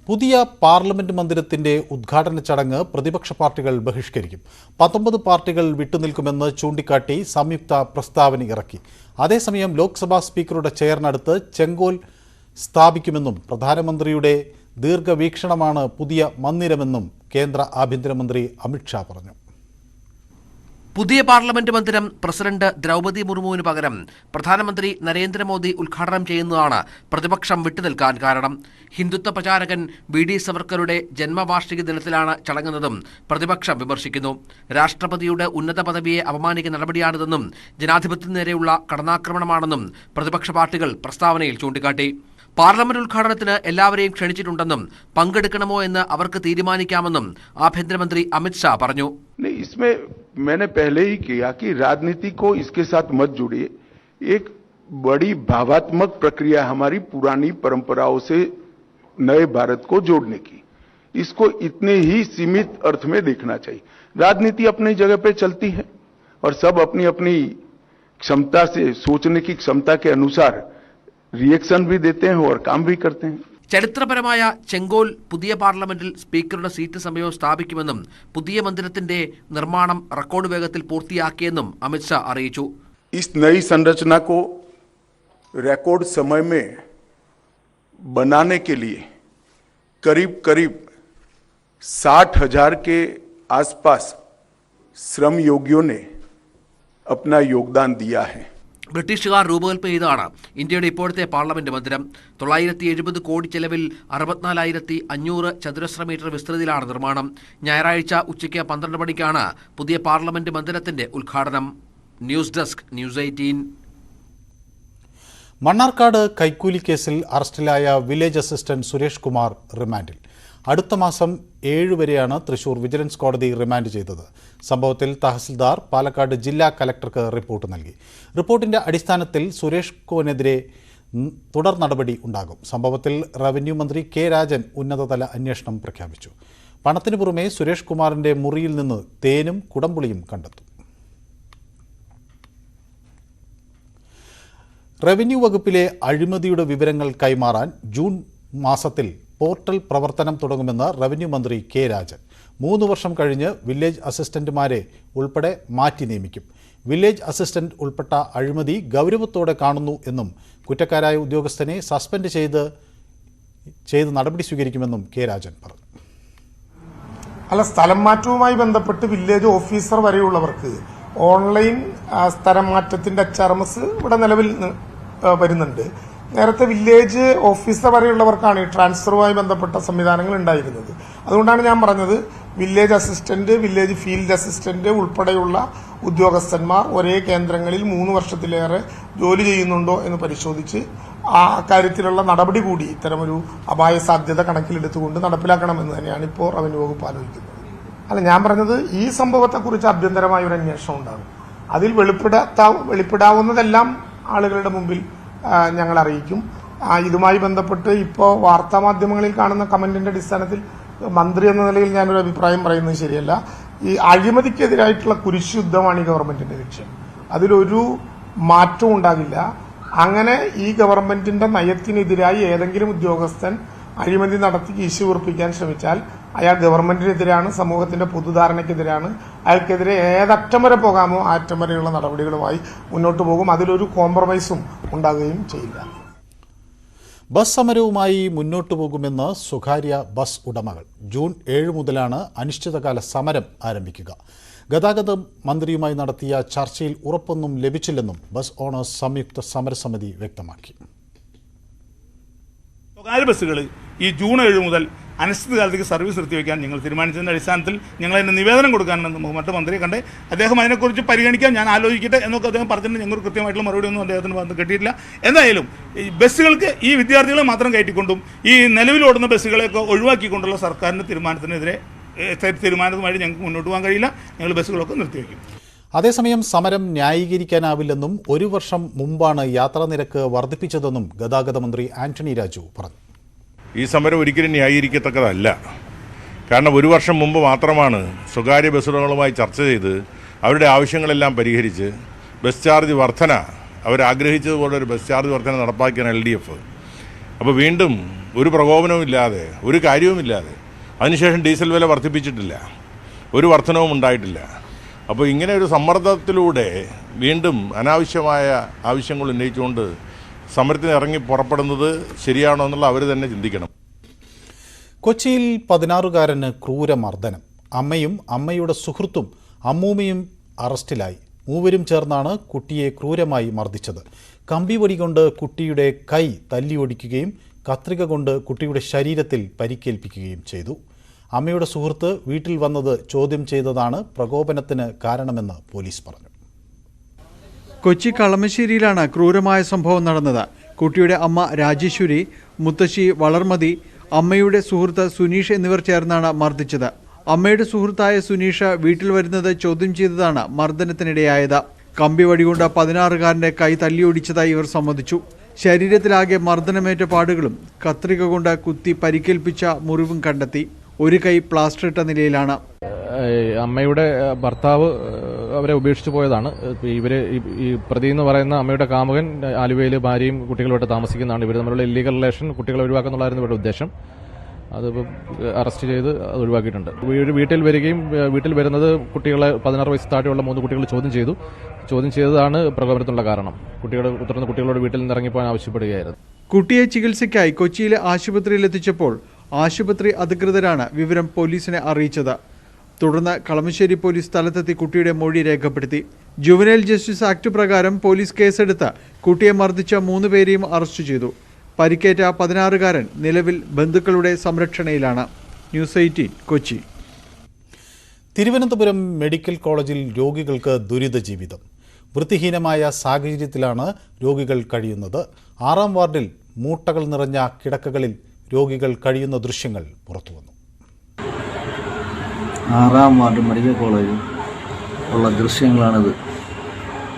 പുതിയ പാർലമെന്റ് മന്ദിരത്തിന്റെ ഉദ്ഘാടന ചടങ്ങ് പ്രതിപക്ഷ പാർട്ടികൾ ബഹിഷ്കരിക്കും. 19 പാർട്ടികൾ വിട്ടുനിൽക്കുമെന്ന് ചൂണ്ടിക്കാട്ടി സംയുക്ത പ്രസ്താവന ഇറക്കി. അതേസമയം ലോക്സഭാ സ്പീക്കറുടെ ചെയറിനടുത്ത് ചെങ്കോൽ സ്ഥാപിക്കുമെന്നും പ്രധാനമന്ത്രിയുടെ ദീർഘവീക്ഷണമാണ് പുതിയ മന്ദിരമെന്നും കേന്ദ്ര ആഭ്യന്തരമന്ത്രി അമിത്ഷാ പറഞ്ഞു. പുതിയ പാർലമെന്റ് മന്ദിരം പ്രസിഡന്റ് ദ്രൗപദി മുർമുവിന് പകരം പ്രധാനമന്ത്രി നരേന്ദ്രമോദി ഉദ്ഘാടനം ചെയ്യുന്നതാണ് പ്രതിപക്ഷം വിട്ടുനിൽക്കാൻ കാരണം. ഹിന്ദുത്വ പ്രചാരകൻ വി.ഡി. സവർക്കറുടെ ജന്മവാർഷിക ദിനത്തിലാണ് ചടങ്ങെന്നതും പ്രതിപക്ഷം വിമർശിക്കുന്നു. രാഷ്ട്രപതിയുടെ ഉന്നത പദവിയെ അപമാനിക്കുന്ന നടപടിയാണിതെന്നും ജനാധിപത്യത്തിന് നേരെയുള്ള കടന്നാക്രമണമാണെന്നും പ്രതിപക്ഷ പാർട്ടികൾ പ്രസ്താവനയിൽ ചൂണ്ടിക്കാട്ടി. പാർലമെന്റ് ഉദ്ഘാടനത്തിന് എല്ലാവരെയും ക്ഷണിച്ചിട്ടുണ്ടെന്നും പങ്കെടുക്കണമോ എന്ന് അവർക്ക് തീരുമാനിക്കാമെന്നും ആഭ്യന്തരമന്ത്രി അമിത്ഷാ പറഞ്ഞു. इसमें मैंने पहले ही किया कि राजनीति को इसके साथ मत जोड़िए. एक बड़ी भावात्मक प्रक्रिया हमारी पुरानी परंपराओं से नए भारत को जोड़ने की. इसको इतने ही सीमित अर्थ में देखना चाहिए. राजनीति अपनी जगह पे चलती है और सब अपनी अपनी क्षमता से सोचने की क्षमता के अनुसार रिएक्शन भी देते हैं और काम भी करते हैं. ചരിത്രപരമായ ചെങ്കോൽ പുതിയ പാർലമെന്റിൽ സ്പീക്കറുടെ സീറ്റ് സമയവും സ്ഥാപിക്കുമെന്നും പുതിയ മന്ദിരത്തിന്റെ നിർമ്മാണം റെക്കോർഡ് വേഗത്തിൽ പൂർത്തിയാക്കിയെന്നും അമിത്ഷാ അറിയിച്ചു. इस नई संरचना को रिकॉर्ड समय में बनाने के लिए करीब 60,000 के आसपास श्रम योगियों ने अपना योगदान दिया है. ബ്രിട്ടീഷുകാർ രൂപകൽപ്പന ചെയ്താണ് ഇന്ത്യയുടെ ഇപ്പോഴത്തെ പാർലമെന്റ് മന്ദിരം. 970 കോടി ചെലവിൽ 64,500 ചതുരശ്ര മീറ്റർ വിസ്തൃതിയിലാണ് നിർമ്മാണം. ഞായറാഴ്ച ഉച്ചയ്ക്ക് 12 മണിക്കാണ് പുതിയ പാർലമെന്റ് മന്ദിരത്തിന്റെ ഉദ്ഘാടനം. News desk, news 18. മണ്ണാർക്കാട് കൈക്കൂലി കേസിൽ അറസ്റ്റിലായ വില്ലേജ് അസിസ്റ്റന്റ് സുരേഷ് കുമാർ റിമാൻഡിൽ. അടുത്ത മാസം 7 വരെയാണ് തൃശൂർ വിജിലൻസ് കോടതി റിമാൻഡ് ചെയ്തത്. സംഭവത്തിൽ തഹസിൽദാർ പാലക്കാട് ജില്ലാ കലക്ടർക്ക് റിപ്പോർട്ട് നൽകി. റിപ്പോർട്ടിന്റെ അടിസ്ഥാനത്തിൽ സുരേഷ് കുമാറിനെതിരെ തുടർ നടപടി ഉണ്ടാകും. സംഭവത്തിൽ റവന്യൂ മന്ത്രി കെ രാജൻ ഉന്നതതല അന്വേഷണം പ്രഖ്യാപിച്ചു. പണത്തിന് പുറമെ സുരേഷ് കുമാറിന്റെ മുറിയിൽ നിന്ന് തേനും കുടംപുളിയും കണ്ടെത്തും. റവന്യൂ വകുപ്പിലെ അഴിമതിയുടെ വിവരങ്ങൾ കൈമാറാൻ ജൂൺ മാസത്തിൽ പോർട്ടൽ പ്രവർത്തനം തുടങ്ങുമെന്ന് റവന്യൂ മന്ത്രി കെ രാജൻ. 3 വർഷം കഴിഞ്ഞ് വില്ലേജ് അസിസ്റ്റന്റുമാരെ ഉൾപ്പെടെ മാറ്റി നിയമിക്കും. വില്ലേജ് അസിസ്റ്റന്റ് ഉൾപ്പെട്ട അഴിമതി ഗൗരവത്തോടെ കാണുന്നു എന്നും കുറ്റക്കാരായ ഉദ്യോഗസ്ഥനെ സസ്പെൻഡ് ചെയ്ത് നടപടി സ്വീകരിക്കുമെന്നും കെ രാജൻ പറഞ്ഞു. സ്ഥലം മാറ്റവുമായി ബന്ധപ്പെട്ട് വില്ലേജ് ഓഫീസർ വരെയുള്ളവർക്ക് ഓൺലൈൻ സ്ഥലം മാറ്റത്തിന്റെ HRMS ഇവിടെ നിലവിൽ വരുന്നുണ്ട്. നേരത്തെ വില്ലേജ് ഓഫീസർ വരെയുള്ളവർക്കാണ് ഈ ട്രാൻസ്ഫറുമായി ബന്ധപ്പെട്ട സംവിധാനങ്ങൾ ഉണ്ടായിരുന്നത്. അതുകൊണ്ടാണ് ഞാൻ പറഞ്ഞത് village assistant, village field assistant ഉൾപ്പെടെയുള്ള ഉദ്യോഗസ്ഥന്മാർ ഒരേ കേന്ദ്രങ്ങളിൽ 3 വർഷത്തിലേറെ ജോലി ചെയ്യുന്നുണ്ടോ എന്ന് പരിശോധിച്ച് ആ കാര്യത്തിലുള്ള നടപടി കൂടി ഇത്തരമൊരു അപായ സാധ്യത കണക്കിലെടുത്തുകൊണ്ട് നടപ്പിലാക്കണമെന്ന് തന്നെയാണ് ഇപ്പോൾ റവന്യൂ വകുപ്പ് ആലോചിക്കുന്നത്. ഞാൻ പറഞ്ഞത് ഈ സംഭവത്തെക്കുറിച്ച് ആഭ്യന്തരമായ ഒരു അന്വേഷണം ഉണ്ടാകും. അതിൽ വെളിപ്പെടാവുന്നതെല്ലാം ആളുകളുടെ മുമ്പിൽ ഞങ്ങൾ അറിയിക്കും. ഇതുമായി ബന്ധപ്പെട്ട് ഇപ്പോൾ വാർത്താമാധ്യമങ്ങളിൽ കാണുന്ന കമന്റിന്റെ അടിസ്ഥാനത്തിൽ മന്ത്രി എന്ന നിലയിൽ ഞാനൊരു അഭിപ്രായം പറയുന്നത് ശരിയല്ല. ഈ അഴിമതിക്കെതിരായിട്ടുള്ള കുരിശുദ്ധമാണ് ഈ ഗവൺമെന്റിന്റെ ലക്ഷ്യം. അതിലൊരു മാറ്റവും ഉണ്ടാകില്ല. അങ്ങനെ ഈ ഗവൺമെന്റിന്റെ നയത്തിനെതിരായി ഏതെങ്കിലും ഉദ്യോഗസ്ഥൻ അഴിമതി നടത്തി കീശ ഉറപ്പിക്കാൻ ശ്രമിച്ചാൽ അയാൾ ഗവൺമെന്റിനെതിരാണ്, സമൂഹത്തിന്റെ പൊതുധാരണയ്ക്കെതിരാണ്. അയാൾക്കെതിരെ ഏതറ്റം വരെ പോകാമോ ആ അറ്റം വരെയുള്ള നടപടികളുമായി മുന്നോട്ട് പോകും. അതിലൊരു കോംപ്രമൈസും ഉണ്ടാകുകയും ചെയ്യില്ല. ബസ് സമരവുമായി മുന്നോട്ടു പോകുമെന്ന് സ്വകാര്യ ബസ് ഉടമകൾ. ജൂൺ 7 മുതലാണ് അനിശ്ചിതകാല സമരം ആരംഭിക്കുക. ഗതാഗത മന്ത്രിയുമായി നടത്തിയ ചർച്ചയിൽ ഉറപ്പൊന്നും ലഭിച്ചില്ലെന്നും ബസ് ഓണേഴ്സ് സംയുക്ത സമരസമിതി വ്യക്തമാക്കി. സ്വകാര്യ ബസ്സുകൾ ഈ ജൂൺ 7 മുതൽ അനിശ്ചിതകാലത്തേക്ക് സർവീസ് നിർത്തിവെക്കാൻ ഞങ്ങൾ തീരുമാനിച്ചതിൻ്റെ അടിസ്ഥാനത്തിൽ ഞങ്ങൾ അതിന് നിവേദനം കൊടുക്കാനെന്ന് ബഹുമാനപ്പെട്ട മന്ത്രിയെ കണ്ട് അദ്ദേഹം അതിനെക്കുറിച്ച് പരിഗണിക്കാൻ ഞാൻ ആലോചിക്കട്ടെ എന്നൊക്കെ അദ്ദേഹം പറഞ്ഞിട്ട് ഞങ്ങൾക്ക് കൃത്യമായിട്ടുള്ള മറുപടി ഒന്നും അദ്ദേഹത്തിന് വന്ന് കിട്ടിയിട്ടില്ല. എന്തായാലും ഈ ബസ്സുകൾക്ക് ഈ വിദ്യാർത്ഥികളെ മാത്രം കയറ്റിക്കൊണ്ടും ഈ നിലവിലോടുന്ന ബസ്സുകളെയൊക്കെ ഒഴിവാക്കിക്കൊണ്ടുള്ള സർക്കാരിൻ്റെ തീരുമാനവുമായി ഞങ്ങൾക്ക് മുന്നോട്ട് പോകാൻ കഴിയില്ല. ഞങ്ങൾ ബസ്സുകളൊക്കെ നിർത്തിവെക്കും. അതേസമയം സമരം ന്യായീകരിക്കാനാവില്ലെന്നും 1 വർഷം മുമ്പാണ് യാത്രാ നിരക്ക് വർദ്ധിപ്പിച്ചതെന്നും ഗതാഗത മന്ത്രി ആന്റണി രാജു പറഞ്ഞു. ഈ സമരം ഒരിക്കലും ന്യായീകരിക്കത്തക്കതല്ല. കാരണം 1 വർഷം മുമ്പ് മാത്രമാണ് സ്വകാര്യ ബസ്സുടമകളുമായി ചർച്ച ചെയ്ത് അവരുടെ ആവശ്യങ്ങളെല്ലാം പരിഹരിച്ച് ബസ് ചാർജ് വർധന അവരാഗ്രഹിച്ചതുപോലെ ഒരു ബസ് ചാർജ് വർധന നടപ്പാക്കിയാണ് LDF. അപ്പോൾ വീണ്ടും ഒരു പ്രകോപനവും ഇല്ലാതെ, ഒരു കാര്യവുമില്ലാതെ. അതിനുശേഷം ഡീസൽ വില വർദ്ധിപ്പിച്ചിട്ടില്ല, ഒരു വർധനവും ഉണ്ടായിട്ടില്ല. അപ്പോൾ ഇങ്ങനെ ഒരു സമ്മർദ്ദത്തിലൂടെ വീണ്ടും അനാവശ്യമായ ആവശ്യങ്ങൾ ഉന്നയിച്ചുകൊണ്ട് സമരത്തിന് ഇറങ്ങി പുറപ്പെടുന്നത് ശരിയാണോ എന്നുള്ള അവർ തന്നെ ചിന്തിക്കണം. കൊച്ചിയിൽ 16-കാരന് ക്രൂരമർദ്ദനം. അമ്മയും അമ്മയുടെ സുഹൃത്തും അമ്മൂമ്മയും അറസ്റ്റിലായി. മൂവരും ചേർന്നാണ് കുട്ടിയെ ക്രൂരമായി മർദ്ദിച്ചത്. കമ്പിവടി കൊണ്ട് കുട്ടിയുടെ കൈ തല്ലിയൊടിക്കുകയും കത്രിക കൊണ്ട് കുട്ടിയുടെ ശരീരത്തിൽ പരിക്കേൽപ്പിക്കുകയും ചെയ്തു. അമ്മയുടെ സുഹൃത്ത് വീട്ടിൽ വന്നത് ചോദ്യം ചെയ്തതാണ് പ്രകോപനത്തിന് കാരണമെന്ന് പോലീസ് പറഞ്ഞു. കൊച്ചി കളമശ്ശേരിയിലാണ് ക്രൂരമായ സംഭവം നടന്നത്. കുട്ടിയുടെ അമ്മ രാജേശ്വരി, മുത്തശ്ശി വളർമതി, അമ്മയുടെ സുഹൃത്ത് സുനീഷ് എന്നിവർ ചേർന്നാണ് മർദ്ദിച്ചത്. അമ്മയുടെ സുഹൃത്തായ സുനീഷ് വീട്ടിൽ വരുന്നത് ചോദ്യം ചെയ്തതാണ് മർദ്ദനത്തിനിടയായത്. കമ്പിവടി കൊണ്ട് 16-കാരന്റെ കൈ തല്ലിയൊടിച്ചതായി ഇവർ സമ്മതിച്ചു. ശരീരത്തിലാകെ മർദ്ദനമേറ്റ പാടുകളും കത്രിക കൊണ്ട് കുത്തി പരിക്കേൽപ്പിച്ച മുറിവും കണ്ടെത്തി. ഒരു കൈ പ്ലാസ്റ്റർ ഇട്ട നിലയിലാണ്. അമ്മയുടെ ഭർത്താവ് അവരെ ഉപേക്ഷിച്ചു പോയതാണ്. ഈ പ്രതി എന്ന് പറയുന്ന അമ്മയുടെ കാമുകൻ ആലുവയിൽ ഭാര്യയും കുട്ടികളുമായിട്ട് താമസിക്കുന്നതാണ്. ഇവർ തമ്മിലുള്ള ഇല്ലീഗൽ റിലേഷൻ കുട്ടികളെ ഒഴിവാക്കുന്നുള്ളതായിരുന്നു ഇവരുടെ ഉദ്ദേശം. അത് അറസ്റ്റ് ചെയ്ത് അത് ഒഴിവാക്കിയിട്ടുണ്ട്. വീട്ടിൽ വരികയും വീട്ടിൽ വരുന്നത് കുട്ടികളെ 16 വയസ്സ് താഴെയുള്ള 3 കുട്ടികൾ ചോദ്യം ചെയ്തതാണ് പ്രകോപനത്തിനുള്ള കാരണം. തുടർന്ന് കുട്ടികളോട് വീട്ടിൽ നിന്ന് ഇറങ്ങിപ്പോകാൻ ആവശ്യപ്പെടുകയായിരുന്നു. കുട്ടിയെ ചികിത്സയ്ക്കായി കൊച്ചിയിലെ ആശുപത്രിയിൽ എത്തിച്ചപ്പോൾ ആശുപത്രി അധികൃതരാണ് വിവരം പോലീസിനെ അറിയിച്ചത്. തുടർന്ന് കളമശ്ശേരി പോലീസ് സ്ഥലത്തെത്തി കുട്ടിയുടെ മൊഴി രേഖപ്പെടുത്തി. ജുവനൈൽ ജസ്റ്റിസ് ആക്ട് പ്രകാരം പോലീസ് കേസെടുത്ത് കുട്ടിയെ മർദ്ദിച്ച 3 പേരെയും അറസ്റ്റ് ചെയ്തു. പരിക്കേറ്റ 16-കാരൻ നിലവിൽ ബന്ധുക്കളുടെ സംരക്ഷണയിലാണ്. ന്യൂസ് 18 കൊച്ചി. തിരുവനന്തപുരം മെഡിക്കൽ കോളേജിൽ രോഗികൾക്ക് ദുരിത ജീവിതം. വൃത്തിഹീനമായ സാഹചര്യത്തിലാണ് രോഗികൾ കഴിയുന്നത്. 6-ാം വാർഡിൽ മൂട്ടകൾ നിറഞ്ഞ കിടക്കകളിൽ രോഗികൾ കഴിയുന്ന ദൃശ്യങ്ങൾ പുറത്തുവന്നു. 6-ാം വാർഡ് മെഡിക്കൽ കോളേജിൽ ഉള്ള ദൃശ്യങ്ങളാണിത്.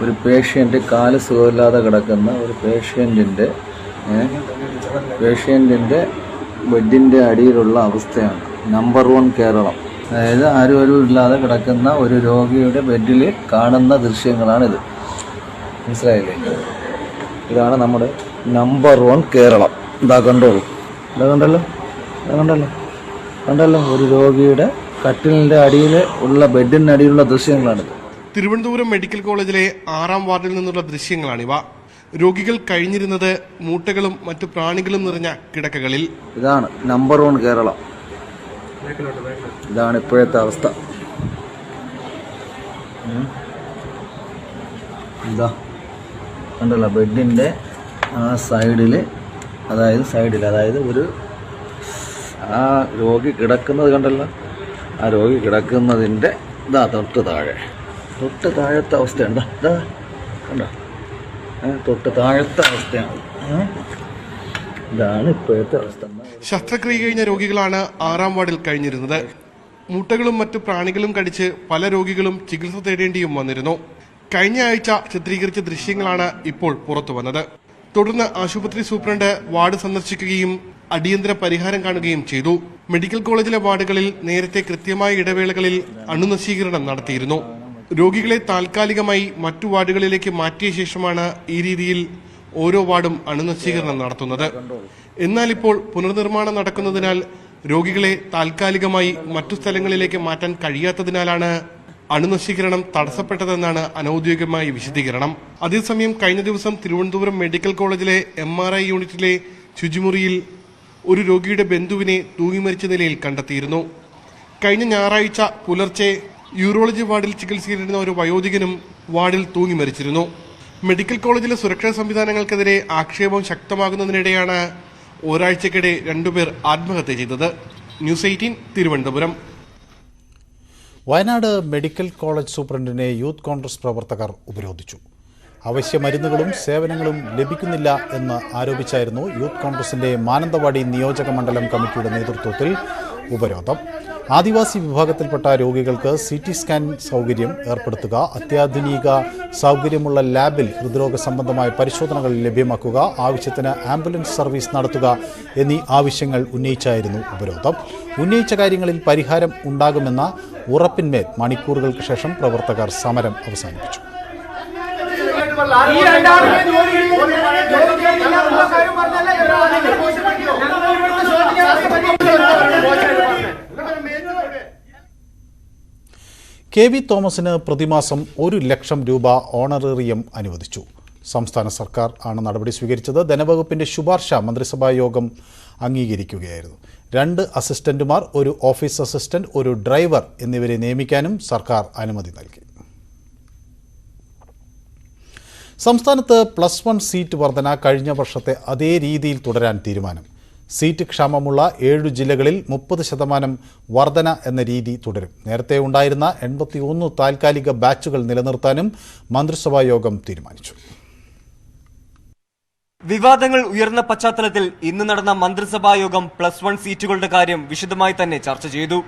ഒരു പേഷ്യൻ്റ് കാല് സുഖമില്ലാതെ കിടക്കുന്ന ഒരു പേഷ്യൻറ്റിൻ്റെ ബെഡിൻ്റെ അടിയിലുള്ള അവസ്ഥയാണ്. നമ്പർ 1 കേരളം. അതായത് ആരും ഇല്ലാതെ കിടക്കുന്ന ഒരു രോഗിയുടെ ബെഡിൽ കാണുന്ന ദൃശ്യങ്ങളാണിത്. മനസ്സിലായില്ലേ? ഇതാണ് നമ്മുടെ നമ്പർ 1 കേരളം. ഇതാ കണ്ടോളൂ, കണ്ടല്ലോ ഒരു രോഗിയുടെ കട്ടിലിൻ്റെ അടിയിൽ ഉള്ള ബെഡിൻ്റെ അടിയിലുള്ള ദൃശ്യങ്ങളാണിത്. തിരുവനന്തപുരം മെഡിക്കൽ കോളേജിലെ 6-ാം വാർഡിൽ നിന്നുള്ള ദൃശ്യങ്ങളാണിവ. രോഗികൾ കഴിഞ്ഞിരുന്നത് മൂട്ടകളും മറ്റു പ്രാണികളും നിറഞ്ഞ കിടക്കകളിൽ. ഇതാണ് നമ്പർ 1 കേരളം. ഇതാണ് ഇപ്പോഴത്തെ അവസ്ഥ. ഇതാ കണ്ടല്ലോ ബെഡിൻ്റെ ആ സൈഡിൽ, അതായത് ഒരു ആ രോഗി കിടക്കുന്നത് കണ്ടല്ലോ. ആ രോഗി കിടക്കുന്നതിൻ്റെ ഇതാ തൊട്ട് താഴത്തെ അവസ്ഥയുണ്ട്. ഇതാ കണ്ടോ, തൊട്ട് താഴത്തെ അവസ്ഥയാണ്. ഇതാണ് ഇപ്പോഴത്തെ അവസ്ഥ. ശസ്ത്രക്രിയ കഴിഞ്ഞ രോഗികളാണ് 6-ാം വാർഡിൽ കഴിഞ്ഞിരുന്നത്. മൂട്ടകളും മറ്റു പ്രാണികളും കടിച്ച് പല രോഗികളും ചികിത്സ തേടേണ്ടിയും വന്നിരുന്നു. കഴിഞ്ഞ ആഴ്ച ചിത്രീകരിച്ച ദൃശ്യങ്ങളാണ് ഇപ്പോൾ പുറത്തു വന്നത്. തുടർന്ന് ആശുപത്രി സൂപ്രണ്ട് വാർഡ് സന്ദർശിക്കുകയും അടിയന്തര പരിഹാരം കാണുകയും ചെയ്തു. മെഡിക്കൽ കോളേജിലെ വാർഡുകളിൽ നേരത്തെ കൃത്യമായ ഇടവേളകളിൽ അണുനശീകരണം നടത്തിയിരുന്നു. രോഗികളെ താൽക്കാലികമായി മറ്റു വാർഡുകളിലേക്ക് മാറ്റിയ ശേഷമാണ് ഈ രീതിയിൽ ഓരോ വാർഡും അണുനശീകരണം നടത്തുന്നത്. എന്നാൽ ഇപ്പോൾ പുനർനിർമ്മാണം നടക്കുന്നതിനാൽ രോഗികളെ താൽക്കാലികമായി മറ്റു സ്ഥലങ്ങളിലേക്ക് മാറ്റാൻ കഴിയാത്തതിനാലാണ് അണുനശീകരണം തടസ്സപ്പെട്ടതെന്നാണ് അനൌദ്യോഗികമായ വിശദീകരണം. അതേസമയം കഴിഞ്ഞ ദിവസം തിരുവനന്തപുരം മെഡിക്കൽ കോളേജിലെ MRI യൂണിറ്റിലെ ശുചിമുറിയിൽ ഒരു രോഗിയുടെ ബന്ധുവിനെ തൂങ്ങിമരിച്ച നിലയിൽ കണ്ടെത്തിയിരുന്നു. കഴിഞ്ഞ ഞായറാഴ്ച പുലർച്ചെ യൂറോളജി വാർഡിൽ ചികിത്സയിലിരുന്ന ഒരു വയോധികനും വാർഡിൽ തൂങ്ങി മരിച്ചിരുന്നു. മെഡിക്കൽ കോളേജിലെ സുരക്ഷാ സംവിധാനങ്ങൾക്കെതിരെ ആക്ഷേപം ശക്തമാകുന്നതിനിടെയാണ് ഒരാഴ്ചക്കിടെ 2 പേർ ആത്മഹത്യ ചെയ്തത്. News 18 Thiruvananthapuram. Wayanad medical college സൂപ്രണ്ടിനെ യൂത്ത് കോൺഗ്രസ് പ്രവർത്തകർ ഉപരോധിച്ചു. അവശ്യ മരുന്നുകളും സേവനങ്ങളും ലഭിക്കുന്നില്ല എന്ന് ആരോപിച്ചായിരുന്നു യൂത്ത് കോൺഗ്രസിന്റെ മാനന്തവാടി നിയോജക മണ്ഡലം കമ്മിറ്റിയുടെ നേതൃത്വത്തിൽ ഉപരോധം. ആദിവാസി വിഭാഗത്തിൽപ്പെട്ട രോഗികൾക്ക് CT സ്കാൻ സൗകര്യം ഏർപ്പെടുത്തുക, അത്യാധുനിക സൗകര്യമുള്ള ലാബിൽ ഹൃദ്രോഗ സംബന്ധമായ പരിശോധനകൾ ലഭ്യമാക്കുക, ആവശ്യത്തിന് ആംബുലൻസ് സർവീസ് നടത്തുക എന്നീ ആവശ്യങ്ങൾ ഉന്നയിച്ചായിരുന്നു ഉപരോധം. ഉന്നയിച്ച കാര്യങ്ങളിൽ പരിഹാരം ഉണ്ടാകുമെന്ന ഉറപ്പിന്മേൽ മണിക്കൂറുകൾക്ക് ശേഷം പ്രവർത്തകർ സമരം അവസാനിപ്പിച്ചു. ഈ KV തോമസിന് പ്രതിമാസം 1 ലക്ഷം രൂപ ഓണറേറിയം അനുവദിച്ചു. സംസ്ഥാന സർക്കാർ ആണ് നടപടി സ്വീകരിച്ചത്. ധനവകുപ്പിന്റെ ശുപാർശ മന്ത്രിസഭാ യോഗം അംഗീകരിക്കുകയായിരുന്നു. 2 അസിസ്റ്റന്റുമാർ, 1 ഓഫീസ് അസിസ്റ്റന്റ്, 1 ഡ്രൈവർ എന്നിവരെ നിയമിക്കാനും സർക്കാർ അനുമതി നൽകി. സംസ്ഥാനത്ത് +1 സീറ്റ് വർധന കഴിഞ്ഞ വർഷത്തെ അതേ രീതിയിൽ തുടരാൻ തീരുമാനം. സീറ്റ് ക്ഷാമമുള്ള 7 ജില്ലകളിൽ 30% വർധന എന്ന രീതി തുടരും. നേരത്തെ ഉണ്ടായിരുന്ന 81 താൽക്കാലിക ബാച്ചുകൾ നിലനിർത്താനും മന്ത്രിസഭാ യോഗം തീരുമാനിച്ചു. വിവാദങ്ങൾ ഉയർന്ന പശ്ചാത്തലത്തിൽ ഇന്ന് നടന്ന മന്ത്രിസഭാ യോഗം +1 സീറ്റുകളുടെ കാര്യം വിശദമായി തന്നെ ചർച്ച ചെയ്തു.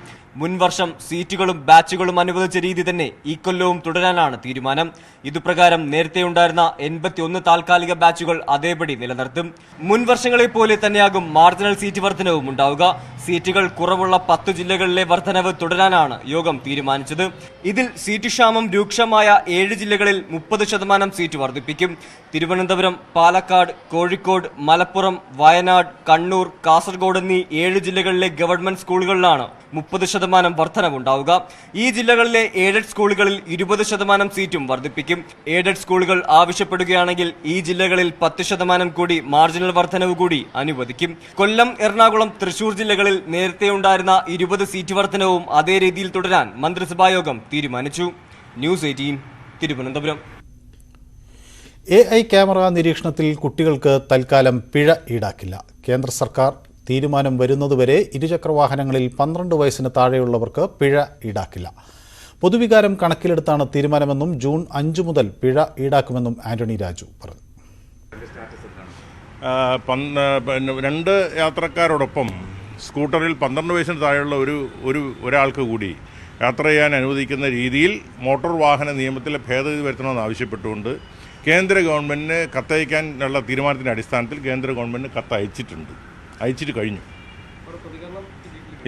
മുൻവർഷം സീറ്റുകളും ബാച്ചുകളും അനുവദിച്ച രീതി തന്നെ ഇക്കൊല്ലവും തുടരാനാണ് തീരുമാനം. ഇതുപ്രകാരം നേരത്തെ ഉണ്ടായിരുന്ന 81 താൽക്കാലിക ബാച്ചുകൾ അതേപടി നിലനിർത്തും. മുൻവർഷങ്ങളെ പോലെ തന്നെയാകും മാർജിനൽ സീറ്റ് വർധനവും ഉണ്ടാവുക. സീറ്റുകൾ കുറവുള്ള 10 ജില്ലകളിലെ വർധനവ് തുടരാനാണ് യോഗം തീരുമാനിച്ചത്. ഇതിൽ സീറ്റ് ക്ഷാമം രൂക്ഷമായ 7 ജില്ലകളിൽ 30% സീറ്റ് വർദ്ധിപ്പിക്കും. തിരുവനന്തപുരം, പാലക്കാട്, കോഴിക്കോട്, മലപ്പുറം, വയനാട്, കണ്ണൂർ, കാസർഗോഡ് എന്നീ 7 ജില്ലകളിലെ ഗവൺമെന്റ് സ്കൂളുകളിലാണ് 30% വർധനവുണ്ടാവുക. ഈ ജില്ലകളിലെ എയ്ഡഡ് സ്കൂളുകളിൽ 20% സീറ്റും വർദ്ധിപ്പിക്കും. എയ്ഡഡ് സ്കൂളുകൾ ആവശ്യപ്പെടുകയാണെങ്കിൽ ഈ ജില്ലകളിൽ 10% കൂടി മാർജിനൽ വർധനവ് കൂടി അനുവദിക്കും. കൊല്ലം, എറണാകുളം, തൃശൂർ ജില്ലകളിൽ നേരത്തെ ഉണ്ടായിരുന്ന 20 സീറ്റ് വർധനവും അതേ രീതിയിൽ തുടരാൻ മന്ത്രിസഭായോഗം തീരുമാനിച്ചു. ന്യൂസ് 18 തിരുവനന്തപുരം. AI ക്യാമറ നിരീക്ഷണത്തിൽ കുട്ടികൾക്ക് തൽക്കാലം പിഴ ഈടാക്കില്ല. കേന്ദ്ര സർക്കാർ തീരുമാനം വരുന്നതുവരെ ഇരുചക്രവാഹനങ്ങളിൽ 12 വയസ്സിന് താഴെയുള്ളവർക്ക് പിഴ ഈടാക്കില്ല. പൊതുവികാരം കണക്കിലെടുത്താണ് തീരുമാനമെന്നും ജൂൺ 5 മുതൽ പിഴ ഈടാക്കുമെന്നും ആന്റണി രാജു പറഞ്ഞു. 2 യാത്രക്കാരോടൊപ്പം സ്കൂട്ടറിൽ 12 വയസ്സിന് താഴെയുള്ള ഒരാൾക്ക് കൂടി യാത്ര ചെയ്യാൻ അനുവദിക്കുന്ന രീതിയിൽ മോട്ടോർ വാഹന നിയമത്തിലെ ഭേദഗതി വരുത്തണമെന്ന് ആവശ്യപ്പെട്ടുകൊണ്ട് കേന്ദ്ര ഗവൺമെൻറ്റിന് കത്തയക്കാനുള്ള തീരുമാനത്തിൻ്റെ അടിസ്ഥാനത്തിൽ കേന്ദ്ര ഗവൺമെൻറ്റിന് കത്ത് അയച്ചിട്ട് കഴിഞ്ഞു.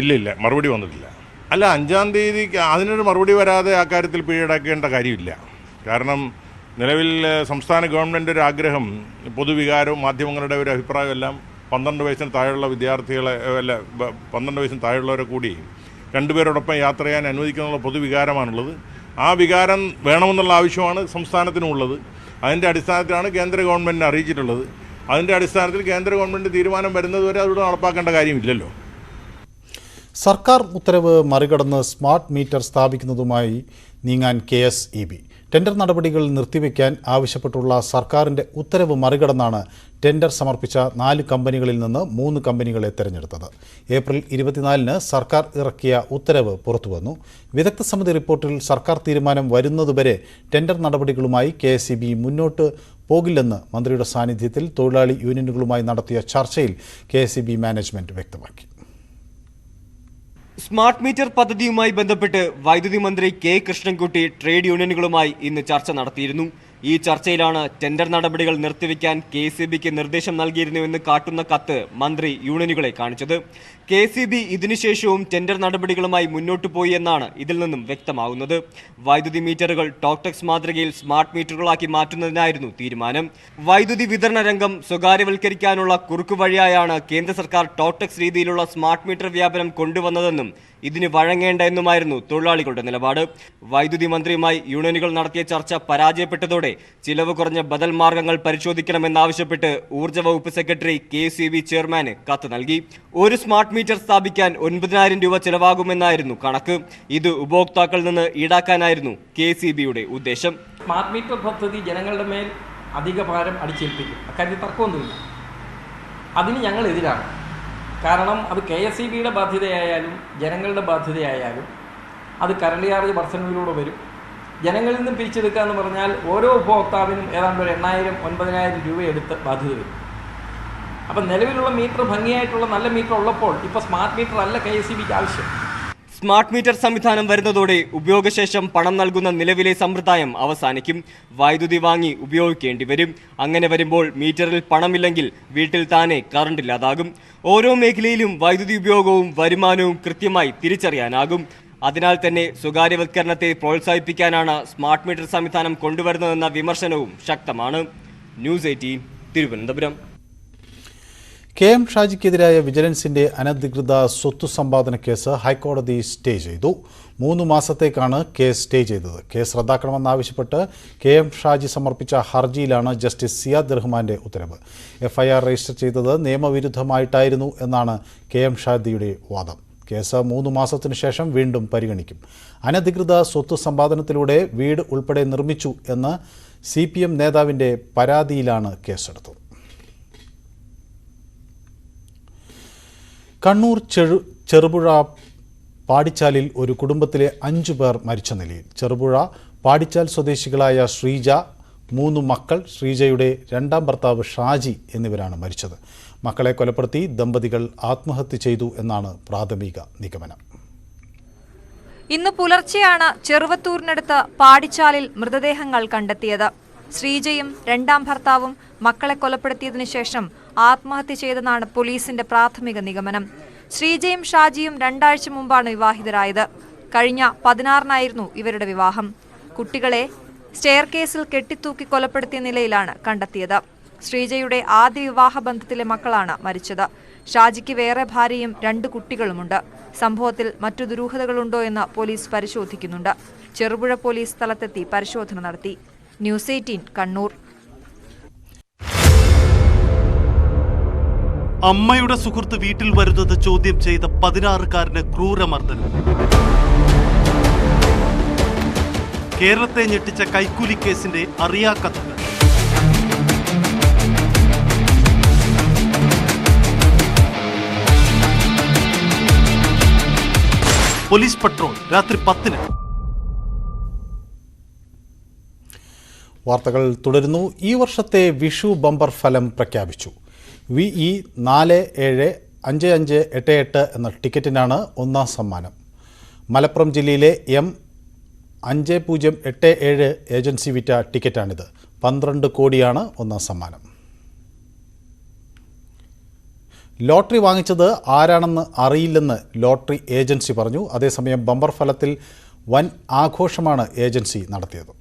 ഇല്ല, മറുപടി വന്നിട്ടില്ല. അല്ല, 5-ാം തീയതിക്ക് അതിനൊരു മറുപടി വരാതെ ആ കാര്യത്തിൽ പിഴ ഈടാക്കേണ്ട കാര്യമില്ല. കാരണം നിലവിൽ സംസ്ഥാന ഗവൺമെൻറ് ഒരു ആഗ്രഹം, പൊതുവികാരവും മാധ്യമങ്ങളുടെ ഒരു അഭിപ്രായവും എല്ലാം 12 വയസ്സിന് താഴെയുള്ള വിദ്യാർത്ഥികളെ 12 വയസ്സിന് താഴെയുള്ളവരെ കൂടി 2 പേരോടൊപ്പം യാത്ര ചെയ്യാൻ അനുവദിക്കാനുള്ള പൊതുവികാരമാണുള്ളത്. ആ വികാരം വേണമെന്നുള്ള ആവശ്യമാണ് സംസ്ഥാനത്തിനുമുള്ളത്. അതിൻ്റെ അടിസ്ഥാനത്തിലാണ് കേന്ദ്ര ഗവൺമെൻറ്റിനെ അറിയിച്ചിട്ടുള്ളത്. അതിൻ്റെ അടിസ്ഥാനത്തിൽ കേന്ദ്ര ഗവൺമെൻറ് തീരുമാനം വരുന്നതുവരെ അതിലൂടെ നടപ്പാക്കേണ്ട കാര്യമില്ലല്ലോ. സർക്കാർ ഉത്തരവ് മറികടന്ന് സ്മാർട്ട് മീറ്റർ സ്ഥാപിക്കുന്നതുമായി നീങ്ങാൻ KSEB. ടെൻഡർ നടപടികൾ നിർത്തിവെക്കാൻ ആവശ്യപ്പെട്ടുള്ള സർക്കാരിൻ്റെ ഉത്തരവ് മറികടന്നാണ് ടെൻഡർ സമർപ്പിച്ച 4 കമ്പനികളിൽ നിന്ന് 3 കമ്പനികളെ തെരഞ്ഞെടുത്തത്. ഏപ്രിൽ 24-ന് സർക്കാർ ഇറക്കിയ ഉത്തരവ് പുറത്തുവന്നു. വിദഗ്ധ സമിതി റിപ്പോർട്ടിൽ സർക്കാർ തീരുമാനം വരുന്നതുവരെ ടെൻഡർ നടപടികളുമായി KSEB മുന്നോട്ട് പോകില്ലെന്ന് മന്ത്രിയുടെ സാന്നിധ്യത്തിൽ തൊഴിലാളി യൂണിയനുകളുമായി നടത്തിയ ചർച്ചയിൽ KSEB മാനേജ്മെന്റ് വ്യക്തമാക്കി. സ്മാർട്ട് മീറ്റർ പദ്ധതിയുമായി ബന്ധപ്പെട്ട് വൈദ്യുതി മന്ത്രി K. കൃഷ്ണൻകുട്ടി ട്രേഡ് യൂണിയനുകളുമായി ഇന്ന് ചർച്ച നടത്തിയിരുന്നു. ഈ ചർച്ചയിലാണ് ടെൻഡർ നടപടികൾ നിർത്തിവെക്കാൻ KSEBക്ക് നിർദ്ദേശം നൽകിയിരുന്നുവെന്ന് കാട്ടുന്ന കത്ത് മന്ത്രി യൂണിയനുകളെ കാണിച്ചത്. KSEB ഇതിനുശേഷവും ടെൻഡർ നടപടികളുമായി മുന്നോട്ടു പോയി എന്നാണ് ഇതിൽ നിന്നും വ്യക്തമാകുന്നത്. വൈദ്യുതി മീറ്ററുകൾ ടോക്ടെക്സ് മാതൃകയിൽ സ്മാർട്ട് മീറ്ററുകളാക്കി മാറ്റുന്നതിനായിരുന്നു തീരുമാനം. വൈദ്യുതി വിതരണ രംഗം സ്വകാര്യവൽക്കരിക്കാനുള്ള കുറുക്കുവഴിയായാണ് കേന്ദ്ര സർക്കാർ ടോക്ടെക്സ് രീതിയിലുള്ള സ്മാർട്ട് മീറ്റർ വ്യാപനം കൊണ്ടുവന്നതെന്നും ഇതിന് വഴങ്ങേണ്ട എന്നുമായിരുന്നു തൊഴിലാളികളുടെ നിലപാട്. വൈദ്യുതി മന്ത്രിയുമായി യൂണിയനുകൾ നടത്തിയ ചർച്ച പരാജയപ്പെട്ടതോടെ ചിലവ് കുറഞ്ഞ ബദൽ മാർഗങ്ങൾ പരിശോധിക്കണമെന്നാവശ്യപ്പെട്ട് ഊർജ്ജ വകുപ്പ് സെക്രട്ടറി KSEB ചെയർമാന് കത്ത് നൽകി. ഒരു സ്മാർട്ട് മീറ്റർ സ്ഥാപിക്കാൻ 9,000 രൂപ ചെലവാകുമെന്നായിരുന്നു കണക്ക്. ഇത് ഉപഭോക്താക്കളിൽ നിന്ന് ഈടാക്കാനായിരുന്നു KSEBയുടെ ഉദ്ദേശം. സ്മാർട്ട് മീറ്റർ പദ്ധതി ജനങ്ങളുടെ മേൽ അധിക ഭാരം അടിച്ചേൽപ്പിക്കും. അക്കാര്യത്തിൽ തർക്കമൊന്നുമില്ല. അതിന് ഞങ്ങൾ എതിരാണ്. കാരണം അത് KSEBയുടെ ബാധ്യതയായാലും ജനങ്ങളുടെ ബാധ്യതയായാലും അത് കറണ്ട് ചാർജ് വർധനവിലൂടെ വരും. ജനങ്ങളിൽ നിന്നും പിരിച്ചെടുക്കുക എന്ന് പറഞ്ഞാൽ ഓരോ ഉപഭോക്താവിനും ഏതാണ്ട് ഒരു 8,000-9,000 രൂപ എടുത്ത് ബാധ്യത വരും. അപ്പം നിലവിലുള്ള മീറ്റർ ഭംഗിയായിട്ടുള്ള നല്ല മീറ്റർ ഉള്ളപ്പോൾ ഇപ്പോൾ സ്മാർട്ട് മീറ്റർ അല്ല KSEBക്ക് ആവശ്യം. സ്മാർട്ട് മീറ്റർ സംവിധാനം വരുന്നതോടെ ഉപയോഗശേഷം പണം നൽകുന്ന നിലവിലെ സമ്പ്രദായം അവസാനിക്കും. വൈദ്യുതി വാങ്ങി ഉപയോഗിക്കേണ്ടി വരും. അങ്ങനെ വരുമ്പോൾ മീറ്ററിൽ പണമില്ലെങ്കിൽ വീട്ടിൽ താനെ കറണ്ട് ഇല്ലാതാകും. ഓരോ മേഖലയിലും വൈദ്യുതി ഉപയോഗവും വരുമാനവും കൃത്യമായി തിരിച്ചറിയാനാകും. അതിനാൽ തന്നെ സ്വകാര്യവൽക്കരണത്തെ പ്രോത്സാഹിപ്പിക്കാനാണ് സ്മാർട്ട് മീറ്റർ സംവിധാനം കൊണ്ടുവരുന്നതെന്ന വിമർശനവും ശക്തമാണ്. ന്യൂസ് 18 തിരുവനന്തപുരം. KM ഷാജിക്കെതിരായ വിജിലൻസിന്റെ അനധികൃത സ്വത്ത് സമ്പാദന കേസ് ഹൈക്കോടതി സ്റ്റേ ചെയ്തു. 3 മാസത്തേക്കാണ് കേസ് സ്റ്റേ ചെയ്തത്. കേസ് റദ്ദാക്കണമെന്നാവശ്യപ്പെട്ട് KM ഷാജി സമർപ്പിച്ച ഹർജിയിലാണ് ജസ്റ്റിസ് സിയാദ് റഹ്മാന്റെ ഉത്തരവ്. FIR രജിസ്റ്റർ ചെയ്തത് നിയമവിരുദ്ധമായിട്ടായിരുന്നു എന്നാണ് KM ഷാജിയുടെ വാദം. കേസ് 3 മാസത്തിനു ശേഷം വീണ്ടും പരിഗണിക്കും. അനധികൃത സ്വത്ത് സമ്പാദനത്തിലൂടെ വീട് ഉൾപ്പെടെ നിർമ്മിച്ചു എന്ന് CPM നേതാവിന്റെ പരാതിയിലാണ് കേസെടുത്തത്. കണ്ണൂർ ചെറുപുഴ പാടിച്ചാലിൽ ഒരു കുടുംബത്തിലെ 5 പേർ മരിച്ച നിലയിൽ. ചെറുപുഴ പാടിച്ചാൽ സ്വദേശികളായ ശ്രീജ, 3 മക്കൾ, ശ്രീജയുടെ 2ാം ഭർത്താവ് ഷാജി എന്നിവരാണ് മരിച്ചത്. മക്കളെ കൊലപ്പെടുത്തി ദമ്പതികൾ ആത്മഹത്യ ചെയ്തു എന്നാണ് പ്രാഥമിക നിഗമനം. ഇന്ന് പുലർച്ചെയാണ് ചെറുവത്തൂരിനടുത്ത് പാടിച്ചാലിൽ മൃതദേഹങ്ങൾ കണ്ടെത്തിയത്. ശ്രീജയും 2ാം ഭർത്താവും മക്കളെ കൊലപ്പെടുത്തിയതിനു ശേഷം ആത്മഹത്യ ചെയ്തെന്നാണ് പോലീസിന്റെ പ്രാഥമിക നിഗമനം. ശ്രീജയും ഷാജിയും 2 ആഴ്ച മുമ്പാണ് വിവാഹിതരായത്. കഴിഞ്ഞ 16-നായിരുന്നു ഇവരുടെ വിവാഹം. കുട്ടികളെ സ്റ്റെയർ കേസിൽ കെട്ടിത്തൂക്കി കൊലപ്പെടുത്തിയ നിലയിലാണ് കണ്ടെത്തിയത്. ശ്രീജയുടെ ആദ്യ വിവാഹ ബന്ധത്തിലെ മക്കളാണ് മരിച്ചത്. ഷാജിക്ക് വേറെ ഭാര്യയും 2 കുട്ടികളുമുണ്ട്. സംഭവത്തിൽ മറ്റു ദുരൂഹതകളുണ്ടോ എന്ന് പോലീസ് പരിശോധിക്കുന്നുണ്ട്. ചെറുപുഴ പോലീസ് സ്ഥലത്തെത്തി പരിശോധന നടത്തി. ന്യൂസ് 18 കണ്ണൂർ. അമ്മയുടെ സുഹൃത്ത് വീട്ടിൽ വരുന്നത് ചോദ്യം ചെയ്ത 16-കാരന് ക്രൂരമർദ്ദനം. കേരളത്തെ ഞെട്ടിച്ച കൈക്കൂലി കേസിന്റെ അറിയാക്കഥകൾ. പോലീസ് പട്രോൾ രാത്രി 10-ന്. വാർത്തകൾ തുടരുന്നു. ഈ വർഷത്തെ വിഷു ബമ്പർ ഫലം പ്രഖ്യാപിച്ചു. VE 475588 എന്ന ടിക്കറ്റിനാണ് 1ാം സമ്മാനം. മലപ്പുറം ജില്ലയിലെ M5087 ഏജൻസി വിറ്റ ടിക്കറ്റാണിത്. 12 കോടിയാണ് 1ാം സമ്മാനം. ലോട്ടറി വാങ്ങിച്ചത് ആരാണെന്ന് അറിയില്ലെന്ന് ലോട്ടറി ഏജൻസി പറഞ്ഞു. അതേസമയം ബമ്പർ ഫലത്തിൽ വൻ ആഘോഷമാണ് ഏജൻസി നടത്തിയത്.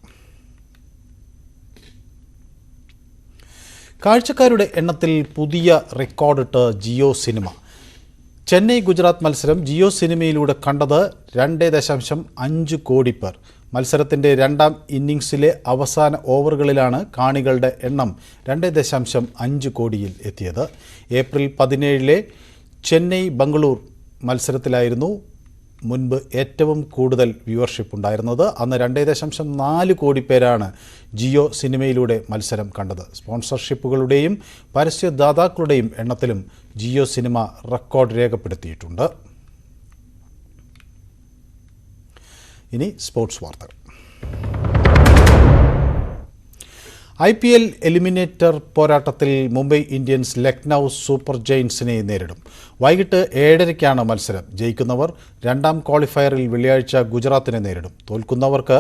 കാഴ്ചക്കാരുടെ എണ്ണത്തിൽ പുതിയ റെക്കോർഡിട്ട് ജിയോ സിനിമ. ചെന്നൈ ഗുജറാത്ത് മത്സരം ജിയോ സിനിമയിലൂടെ കണ്ടത് 2.5 കോടി പേർ. മത്സരത്തിൻ്റെ 2ാം ഇന്നിംഗ്സിലെ അവസാന ഓവറുകളിലാണ് കാണികളുടെ എണ്ണം 2.5 കോടിയിൽ എത്തിയത്. ഏപ്രിൽ 17 ചെന്നൈ ബംഗളൂർ മത്സരത്തിലായിരുന്നു മുൻപ് ഏറ്റവും കൂടുതൽ വ്യൂവർഷിപ്പ് ഉണ്ടായിരുന്നത്. അന്ന് 2.4 കോടി പേരാണ് ജിയോ സിനിമയിലൂടെ മത്സരം കണ്ടത്. സ്പോൺസർഷിപ്പുകളുടെയും പരസ്യദാതാക്കളുടെയും എണ്ണത്തിലും ജിയോ സിനിമ റെക്കോർഡ് രേഖപ്പെടുത്തിയിട്ടുണ്ട്. ഇനി സ്പോർട്സ് വാർത്തകൾ. IPL എലിമിനേറ്റർ പോരാട്ടത്തിൽ മുംബൈ ഇന്ത്യൻസ് ലക്നൗ സൂപ്പർ ജയൻസിനെ നേരിടും. വൈകിട്ട് 7:30-ക്കാണ് മത്സരം. ജയിക്കുന്നവർ 2ാം ക്വാളിഫയറിൽ വെള്ളിയാഴ്ച ഗുജറാത്തിനെ നേരിടും. തോൽക്കുന്നവർക്ക്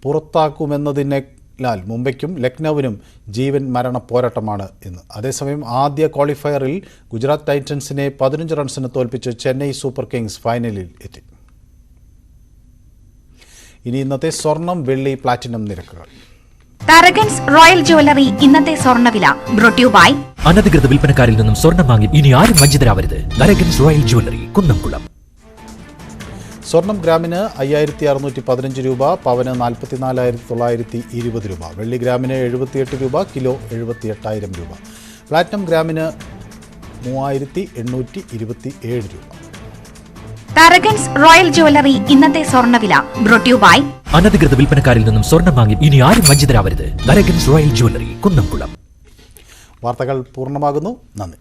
പുറത്താക്കുമെന്നതിനാൽ മുംബൈക്കും ലക്നൌവിനും ജീവൻ മരണ പോരാട്ടമാണ് ഇന്ന്. അതേസമയം ആദ്യ ക്വാളിഫയറിൽ ഗുജറാത്ത് ടൈറ്റൻസിനെ 15 റൺസിന് തോൽപ്പിച്ച് ചെന്നൈ സൂപ്പർ കിങ്സ് ഫൈനലിൽ എത്തി. ഇനി ഇന്നത്തെ സ്വർണം, വെള്ളി, പ്ലാറ്റിനം നിരക്കുകൾ. തരകൻസ് റോയൽ ജ്വല്ലറി ഇന്നത്തെ സ്വർണ്ണവില ബ്രോട്ട് യു ബൈ അനധികൃത വിൽപ്പനക്കാരിൽ നിന്നും സ്വർണം വാങ്ങി ഇനി ആരും വഞ്ചിതരാവരുത്. Tharakans royal jewellery, Kunnamkulam. സ്വർണം ഗ്രാമിന് 5615 രൂപ, പവന് 44,920 രൂപ, വെള്ളി ഗ്രാമിന് 78 രൂപ, കിലോ 78,000 രൂപ, പ്ലാറ്റിനം ഗ്രാമിന് 3827 രൂപ. തരകൻസ് റോയൽ ജ്വല്ലറി ഇന്നത്തെ സ്വർണ്ണവില ബ്രോട്ട് യു ബൈ അനധികൃത വിൽപ്പനക്കാരിൽ നിന്നും സ്വർണം വാങ്ങി ഇനി ആരും വഞ്ചിതരാവരുത്. Tharakans royal jewellery, Kunnamkulam. വാർത്തകൾ പൂർണ്ണമാകുന്നു. നന്ദി.